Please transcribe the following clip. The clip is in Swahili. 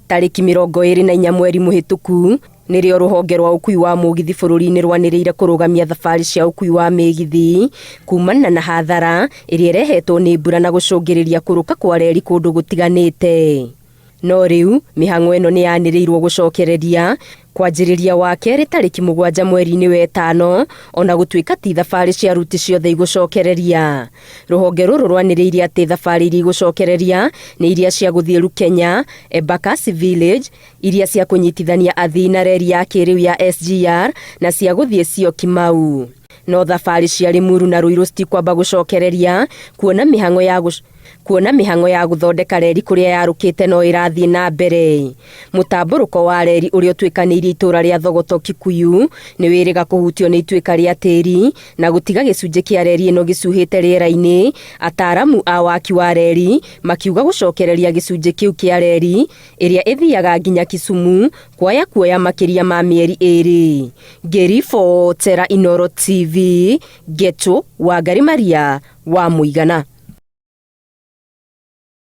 Tariki 24 mweri muhituku nirio ruhonge rwa ukui wa mugithi bururi-ini rwaniriire kurugamia thabari cia ukui wa migithi kumana na hathara iria irehetwo ni mbura na gucungiriria kuruka kwa reri kundu gutiganite. No riu mihang'o ino ni yaniriirwo gucokereria kwanjiriria wa keri tariki 7 mweri-ini wa ĩtano ona gutuika ti thabari cia ruti ciothe igucokereria. Ruhonge ruru rwaniriire ati thabari iria igucokereria ni iria cia guthie Rukenya, Embakasi Village, iria cia kunyitithania athii na reri ya kiriu ya SGR na cia guthie Syokimau. No thabari cia Limuru na Ruiru citikwamba gucokereria kuona mihang'o ya guthondeka reri kuria yarukite no irathie na mbere. Mutamburuko wa reri uria utwikanirie itura ria Thogoto Kikuyu ni wiriga kuhutio ni itwika ria tiri na gutiga gicunji kia reri ino gicuhite riera-ini. Ataramu a waki wa reri makiuga gucokereria gicunji kiu kia reri iria ithiaga nginya Kisumu kuoya makiria ma mieri 2. Ngiribotera Inooro TV, Getu Wangari Maria wa Muigana.